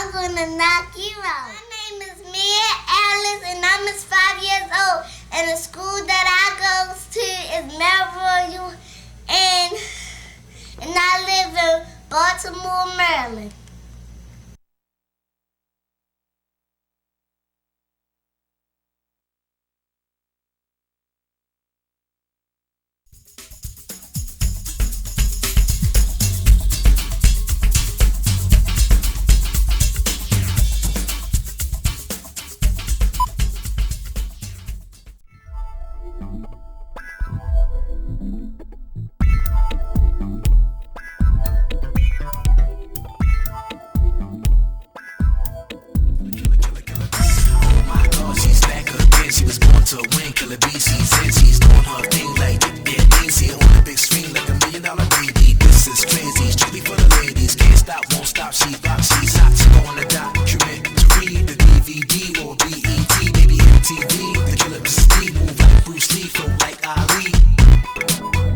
I'm gonna knock you out. My name is Mia Alice, and I'm 5 years old. And the school that I go to is Melville, and I live in Baltimore, Maryland. To win, KillerBee season. She's doing her thing like yeah, easy on the big screen like $1 million baby. This is crazy, strictly for the ladies. Can't stop, won't stop. She rocks, she's hot. She go on the documentary, the DVD or BET, maybe MTV. The killer Steve move like Bruce Lee, flow like Ali.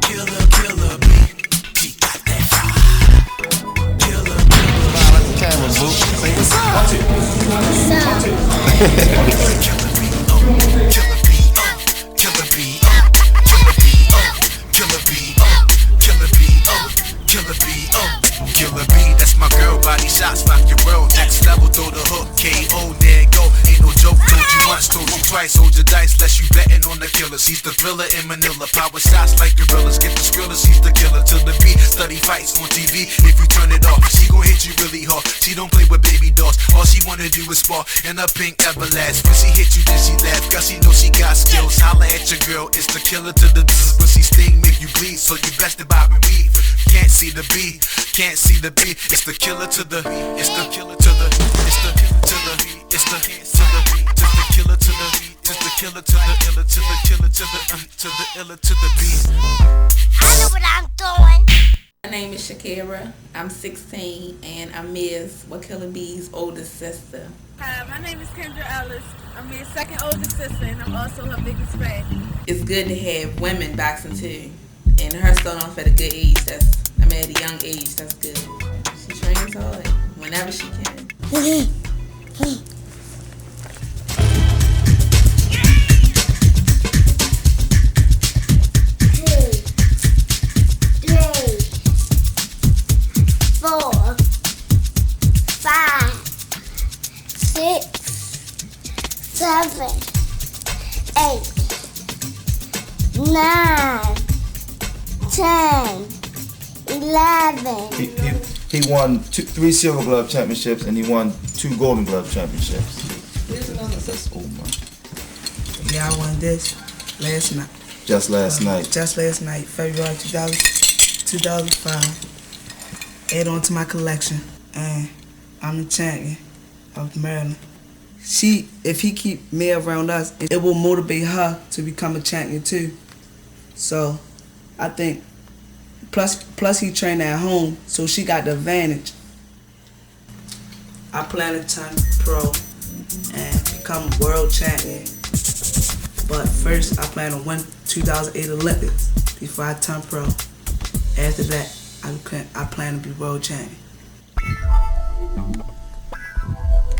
KillerBee, she got that fire. KillerBee, like the camera, boo. Say what's up. Watch it. What's up? KillerBee, that's my girl, body shots, rock your world, next level, throw the hook, KO, there go, ain't no joke, told you once, told you twice, hold your dice, less you betting on the killer, she's the thriller in Manila, power shots like gorillas, get the skrilla, she's the killer to the beat, study fights on TV, if you turn it off, she gon' hit you really hard, she don't play with baby dolls, all she wanna do is spar, in her pink Everlast, when she hit you, then she laugh, cause she know she got skills, holla at your girl, it's the killer to the when she sting, make you bleed, so you best to bob and weed. Can't see the B, can't see the B. It's the killer to the, it's the killer to the, it's the to the, it's the to the, to the killer to the, just the killer to the illa to the killer to the illa to the B. I know what I'm doing. My name is Shakira. I'm 16 and I'm Ms. KillerBee's oldest sister. Hi, my name is Kendra Ellis. I'm Mia's second oldest sister and I'm also her biggest fan. It's good to have women boxing too. And her starting off at a good age, at a young age, that's good. She trains hard whenever she can. Hey, 3, 4, 5, 6, 7, 8, 9, 10, 11. He won 3 Silver Glove championships and he won 2 Golden Glove championships. Oh my. Yeah, I won this last night. Just last night. Just last night, February 2005. Add on to my collection, and I'm the champion of Maryland. If he keep me around us, it will motivate her to become a champion too. So, I think, plus he trained at home, so she got the advantage. I plan to turn pro and become world champion. But first, I plan to win 2008 Olympics before I turn pro. After that, I plan to be world champion.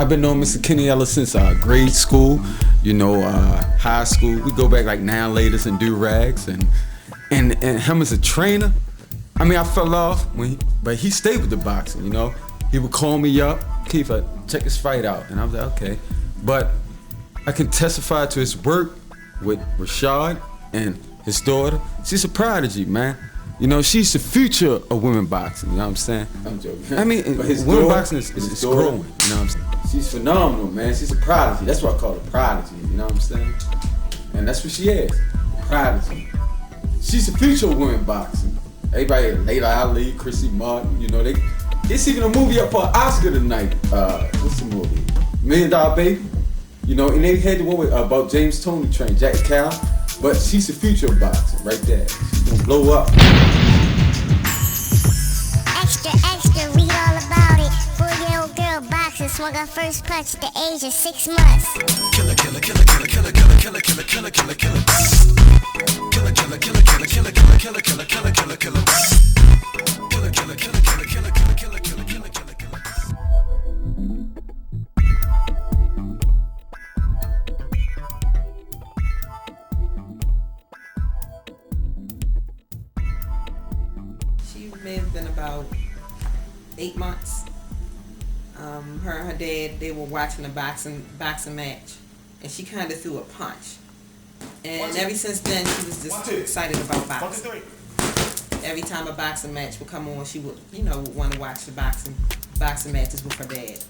I've been knowing Mr. Kenny Ellis since grade school, high school. We go back like now laters and do rags, and him as a trainer. I mean, I fell off but he stayed with the boxing. He would call me up, Keith, check this fight out, and I was like, okay. But I can testify to his work with Rashad and his daughter. She's a prodigy, man. She's the future of women boxing, you know what I'm saying? I'm joking. I mean, women boxing is growing, you know what I'm saying? She's phenomenal, man. She's a prodigy. That's why I call her prodigy, you know what I'm saying? And that's what she is, prodigy. She's the future of women boxing. Everybody, Layla Ali, Chrissy Martin, it's even a movie up for an Oscar tonight. What's the movie? $1 Million Baby. And they had the one about James Toney train, Jack Cal. But she's the future of boxing, right there. She's gonna blow up. Extra, extra, read all about it. 4-year-old girl boxer swung her first punch at the age of 6 months. Killer, killer, killer, killer, killer, killer, killer, killer, killer, killer, killer. Killer, killer, killer, killer, killer, killer, killer, killer, killer, killer, killer. Killer, killer, killer, killer, killer, killer, killer, killer, killer, killer, killer. may have been about 8 months. Her and her dad, they were watching a boxing match, and she kind of threw a punch. And ever since then, she was just excited about boxing. Every time a boxing match would come on, she would, would want to watch the boxing matches with her dad.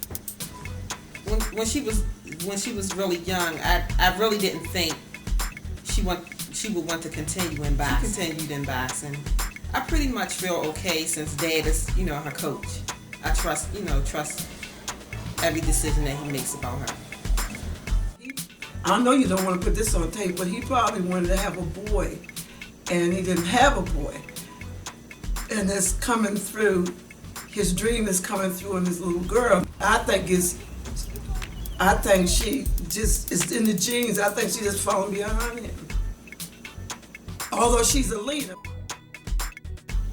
When she was really young, I really didn't think she would want to continue in boxing. She continued in boxing. I pretty much feel okay since Dad is, her coach. I trust every decision that he makes about her. I know you don't want to put this on tape, but he probably wanted to have a boy, and he didn't have a boy. And it's coming through, his dream is coming through in this little girl. I think she just, it's in the genes. I think she just following behind him. Although she's a leader.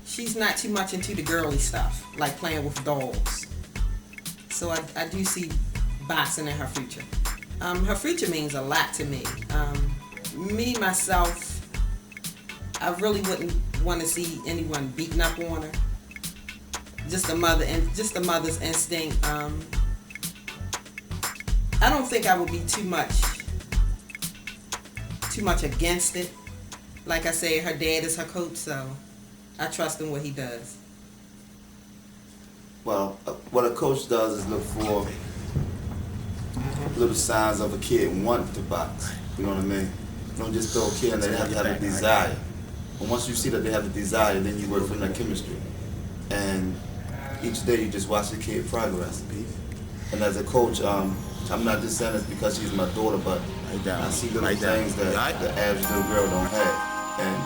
She's not too much into the girly stuff, like playing with dolls. So I do see boxing in her future. Her future means a lot to me. Me, myself, I really wouldn't want to see anyone beating up on her. Just a mother's instinct. I don't think I would be too much against it. Like I say, her dad is her coach, so I trust in what he does. Well, what a coach does is look for little signs of a kid wanting to box. You know what I mean? You don't just throw a kid in there, they have to have a desire. And once you see that they have a desire, then you work from that chemistry. And each day you just watch the kid progress. And as a coach, I'm not just saying this because she's my daughter, but I see little things that the average little girl don't have. And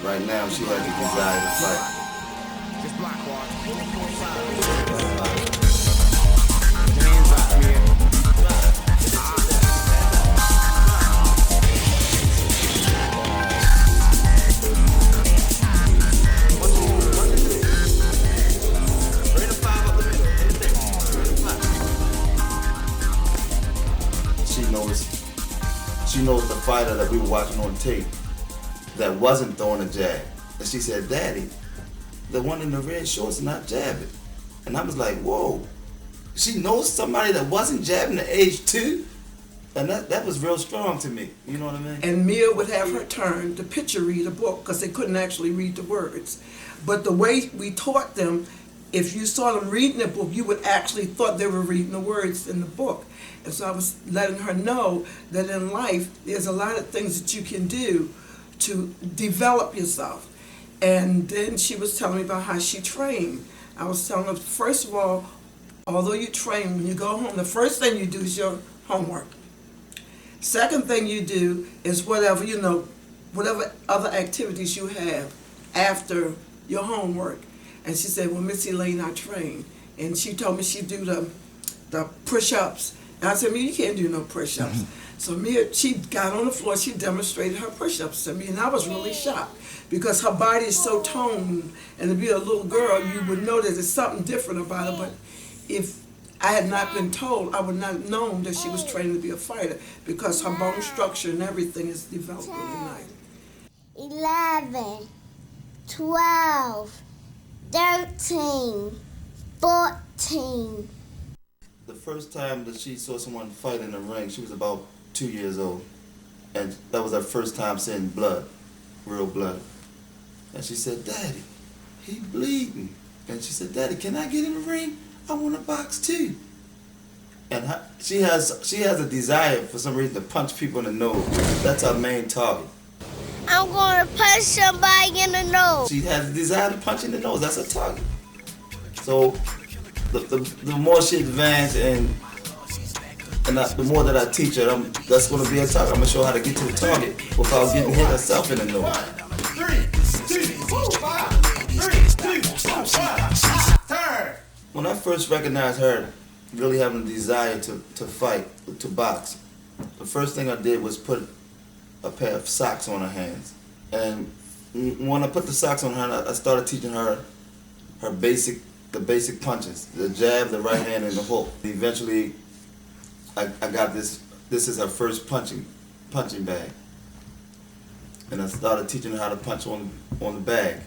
right now she has a desire to fight. She knows the fighter that we were watching on tape that wasn't throwing a jab. And she said, "Daddy, the one in the red shorts not jabbing." And I was like, whoa. She knows somebody that wasn't jabbing at age 2? And that was real strong to me. You know what I mean? And Mia would have her turn to picture read a book because they couldn't actually read the words. But the way we taught them, if you saw them reading the book, you would actually thought they were reading the words in the book. And so I was letting her know that in life, there's a lot of things that you can do to develop yourself. And then she was telling me about how she trained. I was telling her, first of all, although you train, when you go home, the first thing you do is your homework. Second thing you do is whatever other activities you have after your homework. And she said, well, Miss Elaine, I train. And she told me she'd do the push-ups. And I said, you can't do no push-ups. So Mia, she got on the floor, she demonstrated her push-ups to me, and I was really shocked because her body is so toned, and to be a little girl, you would know that there's something different about her, but if I had not been told, I would not have known that she was trained to be a fighter because her bone structure and everything is developed really nice. 11, 12, 13, 14. The first time that she saw someone fight in the ring, she was about 2 years old. And that was her first time seeing blood, real blood. And she said, "Daddy, he bleeding." And she said, "Daddy, can I get in the ring? I want to box too." And she has a desire for some reason to punch people in the nose. That's her main target. I'm going to punch somebody in the nose. She has a desire to punch in the nose. That's her target. So the more she advances and the more that I teach her, that's going to be her target. I'm going to show her how to get to the target without getting hit herself in the nose. 3, 2, 5. 3, 2, 5. Turn. When I first recognized her really having a desire to fight, to box, the first thing I did was put a pair of socks on her hands. And when I put the socks on her, I started teaching her the basic punches, the jab, the right hand, and the hook. Eventually, I got this is her first punching bag. And I started teaching her how to punch on the bag.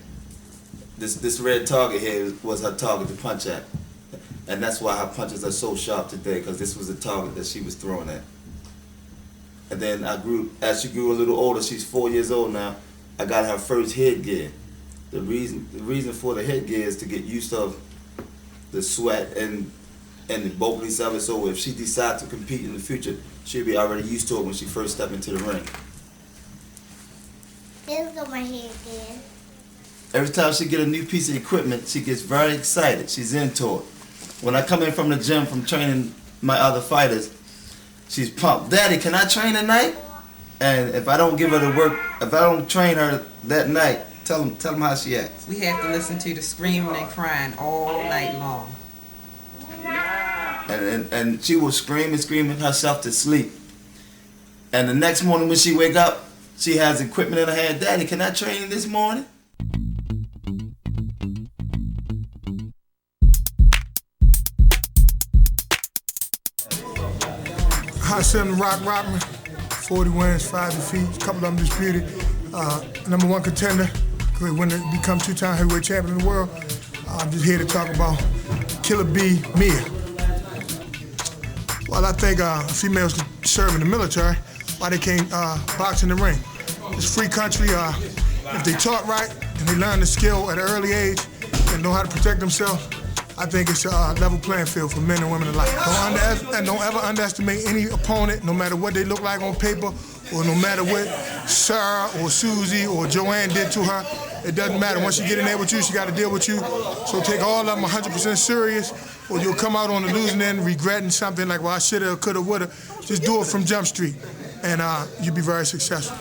this red target here was her target to punch at. And that's why her punches are so sharp today, because this was the target that she was throwing at. And then as she grew a little older, she's 4 years old now, I got her first headgear. The reason for the headgear is to get used to the sweat and the vocally of it, so if she decides to compete in the future, she'll be already used to it when she first steps into the ring. Here's my headgear. Every time she get a new piece of equipment, she gets very excited. She's into it. When I come in from the gym from training my other fighters, she's pumped. Daddy, can I train tonight? And if I don't give her the work, if I don't train her that night, tell them how she acts. We have to listen to the screaming and crying all night long. And she will scream and scream herself to sleep. And the next morning when she wake up, she has equipment in her hand. Daddy, can I train this morning? Hot 7 Rockman, 40 wins, 5 defeats, a couple of them disputed. #1 contender, could win to become 2-time heavyweight champion of the world. I'm just here to talk about KillerBee Mia. Well, I think females can serve in the military, why they can't box in the ring. It's a free country. If they taught right and they learn the skill at an early age and know how to protect themselves, I think it's a level playing field for men and women alike. Don't ever underestimate any opponent, no matter what they look like on paper, or no matter what Sarah or Susie or Joanne did to her. It doesn't matter. Once she get in there with you, she got to deal with you. So take all of them 100% serious, or you'll come out on the losing end regretting something like, well, I shoulda, coulda, woulda. Just do it from Jump Street, and you'll be very successful.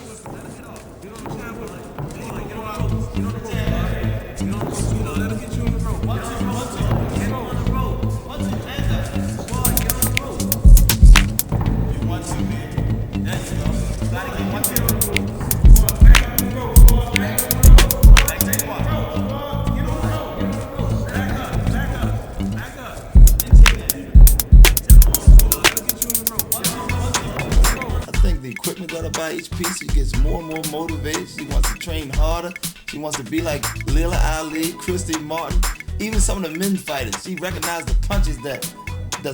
By each piece, she gets more and more motivated. She wants to train harder. She wants to be like Lila Ali, Christy Martin, even some of the men fighters. She recognized the punches that's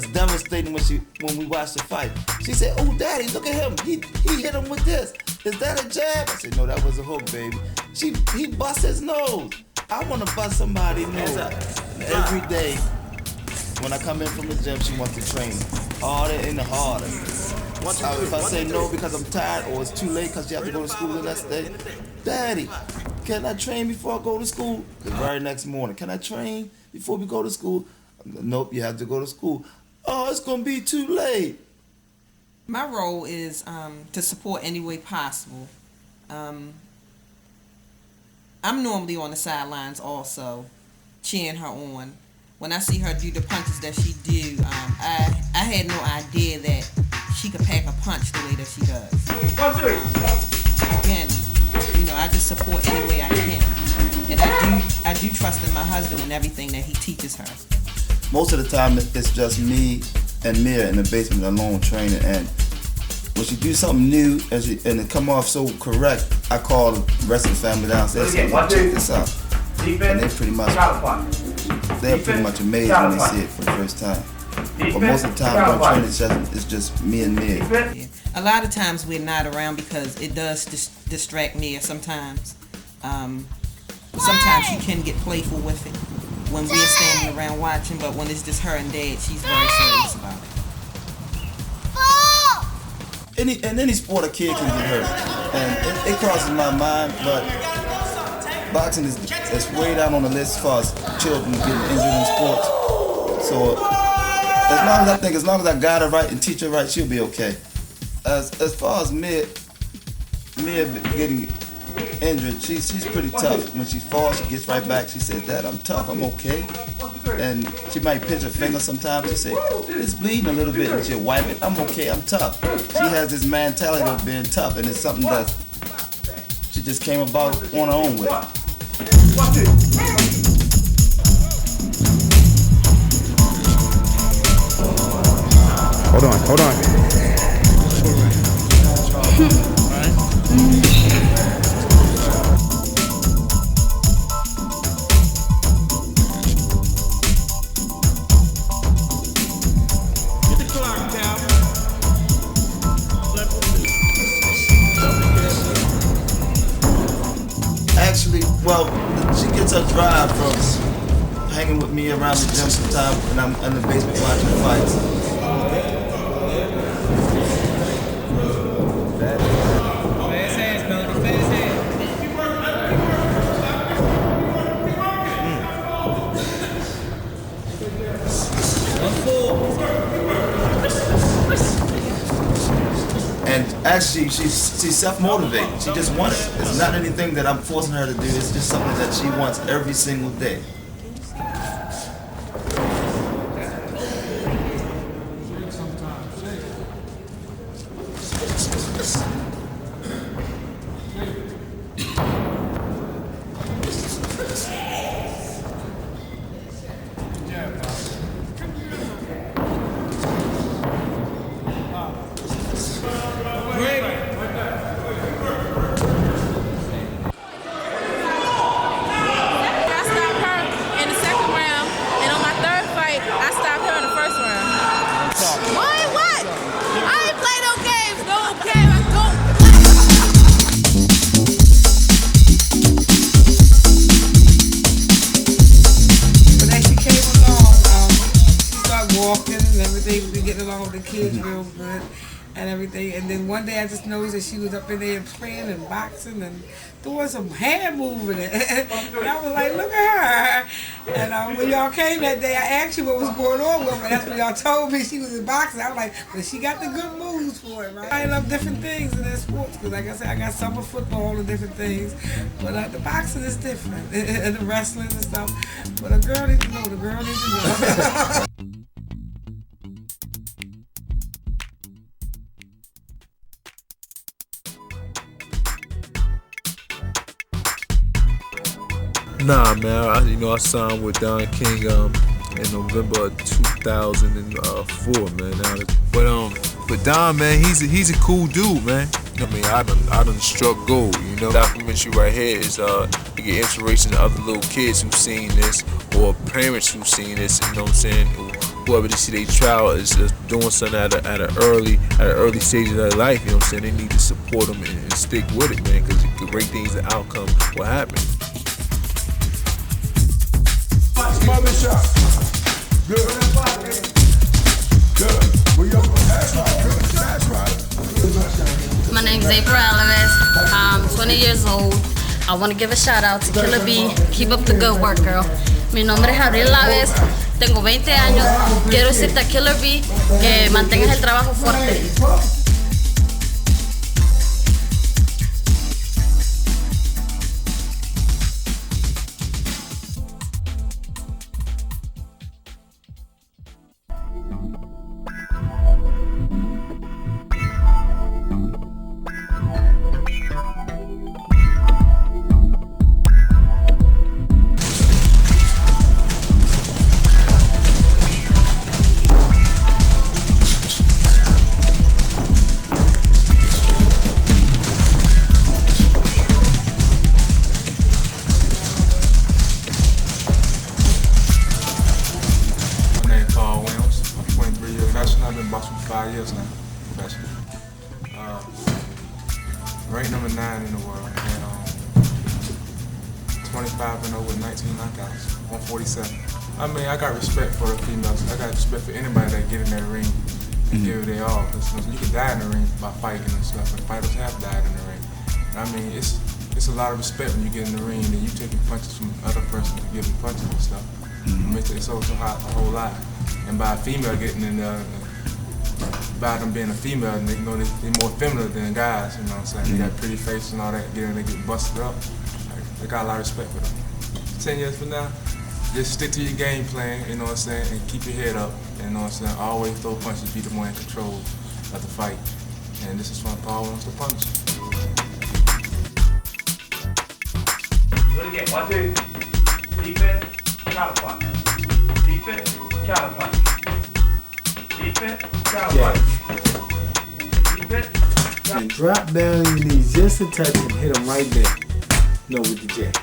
devastating when we watch the fight. She said, "Oh, Daddy, look at him. He hit him with this. Is that a jab?" I said, "No, that was a hook, baby." He bust his nose. I want to bust somebody's nose. Every day when I come in from the gym, she wants to train harder and harder. If I say no because I'm tired or it's too late because you have to go to school the next day, Daddy, can I train before I go to school? The very next morning, can I train before we go to school? Nope, you have to go to school. Oh, it's going to be too late. My role is to support any way possible. I'm normally on the sidelines also, cheering her on. When I see her do the punches that she do, I had no idea that she could pack a punch the way that she does. Again, I just support any way I can, and I do trust in my husband and everything that he teaches her. Most of the time, it's just me and Mia in the basement alone training, and when she do something new and it come off so correct, I call the rest of the family downstairs and say, check this out. And they're pretty much amazed when they see it for the first time. But most of the time, during training session, it's just me and Mia. Yeah. A lot of times we're not around because it does distract Mia sometimes. Sometimes she can get playful with it when we're standing around watching, but when it's just her and Dad, she's very serious about it. In any sport, a kid can get hurt. And it crosses my mind, but boxing is way down on the list as far as children getting injured in sports. So as long as I guide her right and teach her right, she'll be okay. As far as Mia getting injured, she's pretty tough. When she falls, she gets right back. She says, "Dad, I'm tough. I'm okay." And she might pinch her finger sometimes. She say, "It's bleeding a little bit," and she'll wipe it. "I'm okay. I'm tough." She has this mentality of being tough, and it's something that she just came about on her own with. Hold on. actually, well, she gets her drive from hanging with me around the gym sometime, and I'm in the basement watching fights. Fast hands, Melody, fast hands. And actually, she's self-motivated. She just wants it. It's not anything that I'm forcing her to do. It's just something that she wants every single day. And everything, and then one day I just noticed that she was up in there playing and boxing and doing some hand moving, and I was like, look at her. And when y'all came that day, I asked you what was going on with her, and that's when y'all told me she was in boxing. I was like, well, she got the good moves for it, right? I love different things in that sports, because like I said, I got summer football and different things, but the boxing is different, and the wrestling and stuff. But a girl needs to know, the girl needs to know. Nah, man. I signed with Don King in November of 2004, man. But Don, man, he's a cool dude, man. I mean, I done struck gold. Documentary right here is to get inspiration to other little kids who've seen this, or parents who've seen this. You know what I'm saying? Whoever they see their child is doing something at an early stage of their life. You know what I'm saying? They need to support them and stick with it, man, because the great things, the outcome will happen. Mother shot. Good. Good. That's right. My name is April Alvarez. I'm 20 years old. I want to give a shout out to KillerBee. Keep up the good work, girl. Mi nombre es Abril Alvarez. Tengo 20 años. Quiero decirte a KillerBee que mantengas el trabajo fuerte. I've been boxing for 5 years now, professional. Ranked number 9 in the world, and 25-0 with 19 knockouts, 147. I mean, I got respect for the females. I got respect for anybody that get in that ring and give it their all. Because you can die in the ring by fighting and stuff, and fighters have died in the ring. And I mean, it's a lot of respect when you get in the ring and you taking punches from other persons and giving punches and stuff. It makes it so hot a whole lot. And by a female getting in there, by them being a female, and they know they're more feminine than guys, you know what I'm saying? They got pretty faces and all that, they get busted up. They got a lot of respect for them. 10 years from now, just stick to your game plan, you know what I'm saying, and keep your head up, you know what I'm saying? Always throw punches, be the one in control of the fight. And this is when Paul wants to punch. Do it again, 1, 2. Defense, counter punch. Defense, counter punch. Defense, counter punch. Defense, counter. And drop down on your knees just a touch and hit him right there. No, with the jab.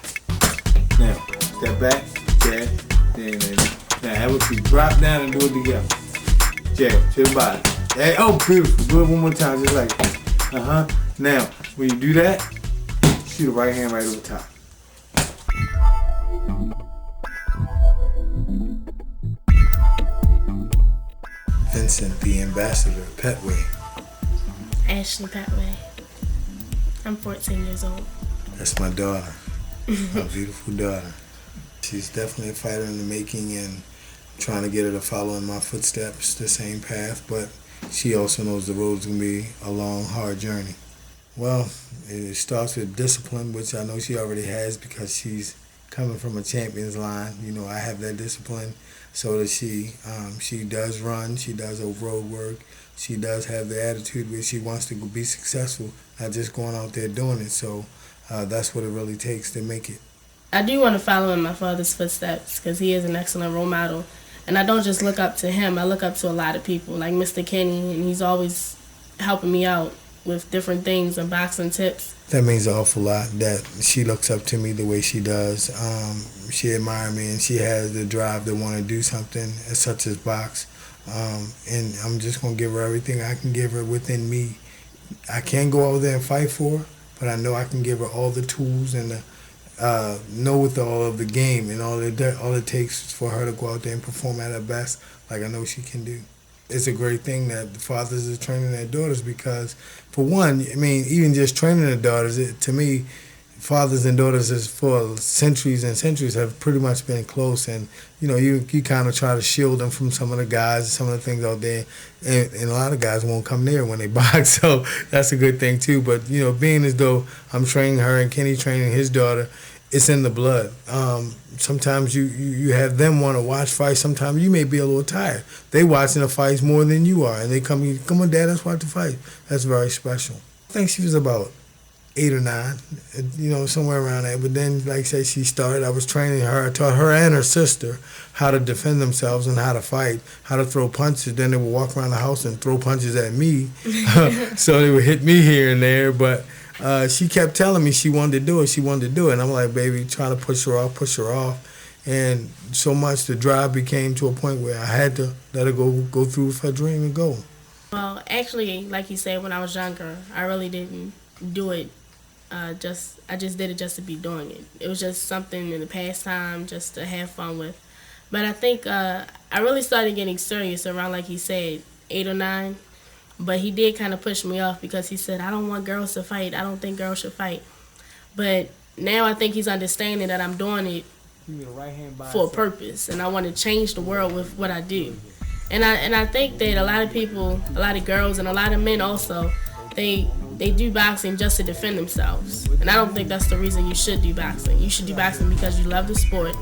Now, step back, jab, then. Now, have a feet. Drop down and do it together. Jab to the body. Hey, oh, beautiful. Do it one more time, just like that. Now, when you do that, shoot a right hand right over top. Vincent, the ambassador, Petway. Ashley Petway. I'm 14 years old. That's my daughter, my beautiful daughter. She's definitely a fighter in the making, and trying to get her to follow in my footsteps, the same path, but she also knows the road's gonna be a long, hard journey. Well, it starts with discipline, which I know she already has because she's coming from a champion's line. You know, I have that discipline. So does she. She does run, she does road work, she does have the attitude where she wants to be successful, not just going out there doing it. So that's what it really takes to make it. I do want to follow in my father's footsteps because he is an excellent role model. And I don't just look up to him, I look up to a lot of people, like Mr. Kenny, and he's always helping me out with different things and boxing tips. That means an awful lot that she looks up to me the way she does. She admires me and she has the drive to want to do something such as box. And I'm just going to give her everything I can give her within me. I can't go out there and fight for her, but I know I can give her all the tools and know with all of the game, and all it takes for her to go out there and perform at her best like I know she can do. It's a great thing that the fathers are training their daughters because, for one, I mean, even just training their daughters, to me, fathers and daughters is for centuries and centuries have pretty much been close, and you know, you kind of try to shield them from some of the guys, some of the things out there, and a lot of guys won't come near when they box, so that's a good thing too. But you know, being as though I'm training her and Kenny training his daughter, it's in the blood. Sometimes you have them want to watch fights. Sometimes you may be a little tired. They watching the fights more than you are, and they come on, Dad, let's watch the fight. That's very special. I think she was about 8 or 9, you know, somewhere around there. But then, like I said, she started. I was training her. I taught her and her sister how to defend themselves and how to fight, how to throw punches. Then they would walk around the house and throw punches at me, so they would hit me here and there. But she kept telling me she wanted to do it. She wanted to do it, and I'm like, baby, trying to push her off. And so much the drive became to a point where I had to let her go through with her dream and go. Well, actually, like you said, when I was younger, I really didn't do it. I just did it just to be doing it. It was just something in the pastime, just to have fun with. But I think I really started getting serious around, like he said, 8 or 9. But he did kind of push me off because he said, I don't want girls to fight. I don't think girls should fight. But now I think he's understanding that I'm doing it for a purpose, and I want to change the world with what I do. And I think that a lot of people, a lot of girls, and a lot of men also, they do boxing just to defend themselves. And I don't think that's the reason you should do boxing. You should do boxing because you love the sport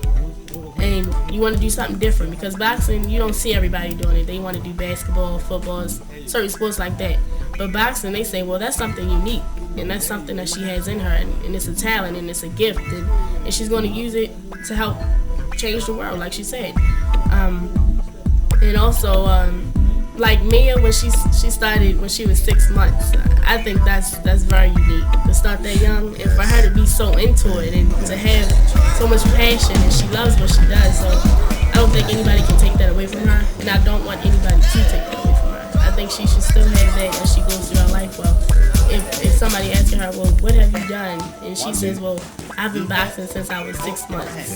and you want to do something different, because boxing, you don't see everybody doing it. They want to do basketball, football, certain sports like that. But boxing, they say, well, that's something unique, and that's something that she has in her, and it's a talent, and it's a gift, and she's going to use it to help change the world, like she said. And also, like Mia, when she started when she was 6 months, I think that's very unique to start that young, and for her to be so into it and to have so much passion, and she loves what she does. So I don't think anybody can take that away from her, and I don't want anybody to take that away from her. I think she should still have that as she goes through her life. Well, if somebody asks her, well, what have you done? And she says, well, I've been boxing since I was 6 months.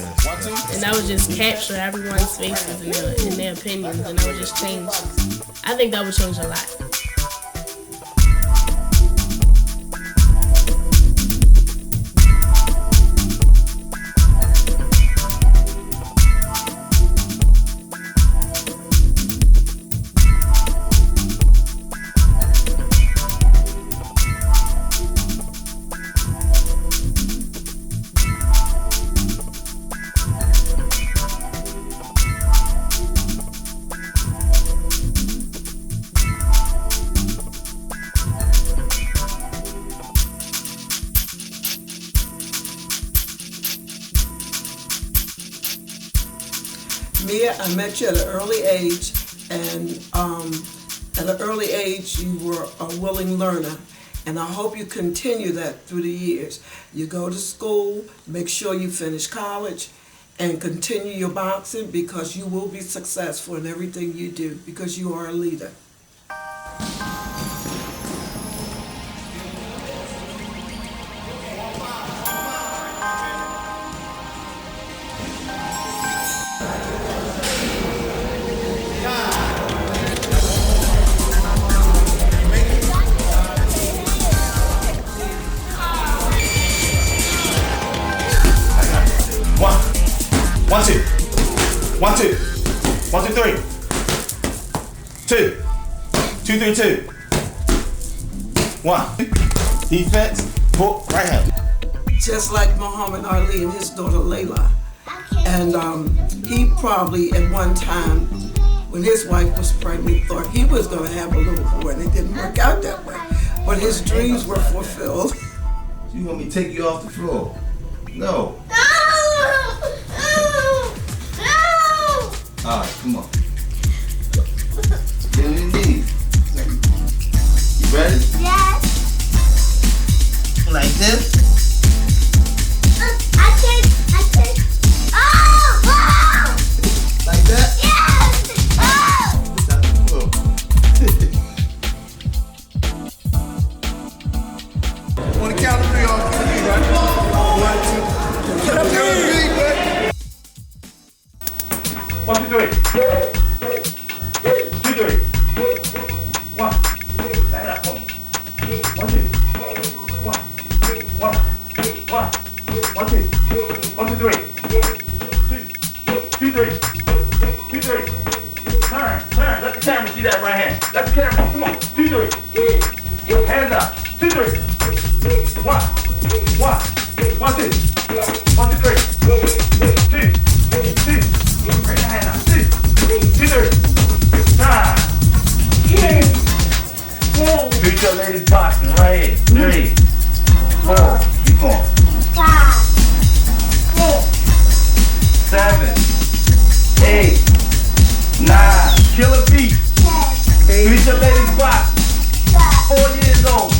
And that would just capture everyone's faces and their opinions, and that would just change. I think that would change a lot. Mia, I met you at an early age, and at an early age you were a willing learner, and I hope you continue that through the years. You go to school, make sure you finish college, and continue your boxing, because you will be successful in everything you do, because you are a leader. 1, 2. 1, 2. 1, 2, 3. 2. 2, 3, 2. 1. Defense, hook, right hand. Just like Muhammad Ali and his daughter Layla. And he probably at one time, when his wife was pregnant, thought he was going to have a little boy, and it didn't work out that way. But his dreams were fulfilled. You want me to take you off the floor? No. All right, come on. Get on your knees. You ready? Yes. Like this? I can't. Oh! Like that? Yes! Oh! On the count of 3, all KillerBee, right? 1, 2. KillerBee, baby. 1, 2, 3. 2, 3. 1. Back it up for me. 1, 2. 1. 1. 1. 1, 2. 1, 2, 3. 2, 3. 2, 3. Turn. Let the camera see that right hand. Let the camera. Come on. 2, 3. Hands up. 2, 3. 1. 1. 1, 2. 1, 2, 3. 2. 2. Bring your hand up. 2. 2, 3. Time. Beat your ladies boxing right here. 3. 4. Keep going. 5. 6. 7. 8. 9. KillerBee. 10. Beat your ladies boxing. 4 years old.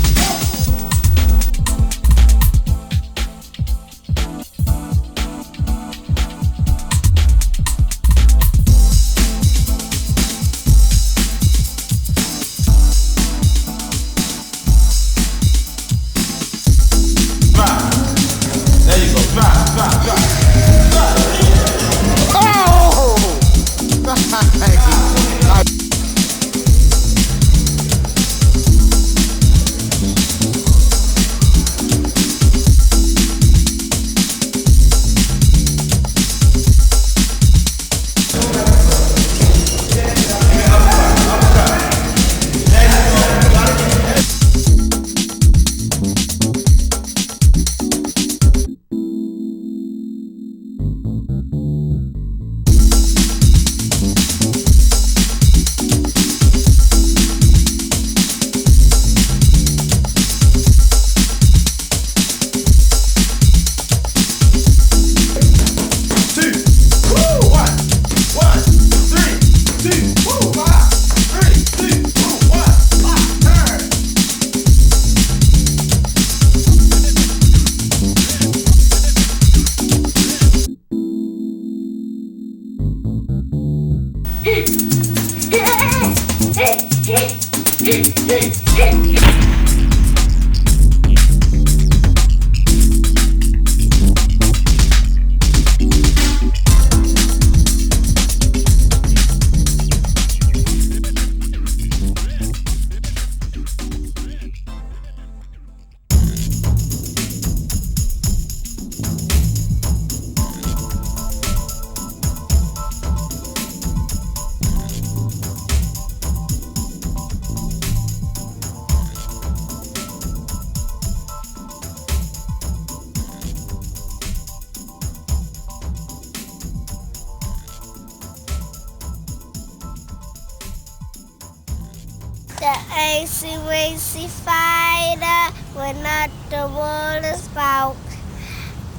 The icy racy fighter went out the water spout.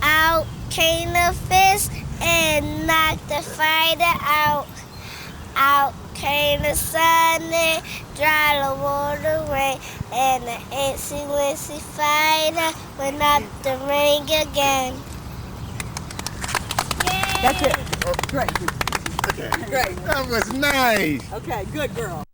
Out came the fish and knocked the fighter out. Out came the sun and dried the water away. And the icy racy fighter went out the ring again. That's it. Oh, great. Okay. Great. That was nice. Okay, good girl.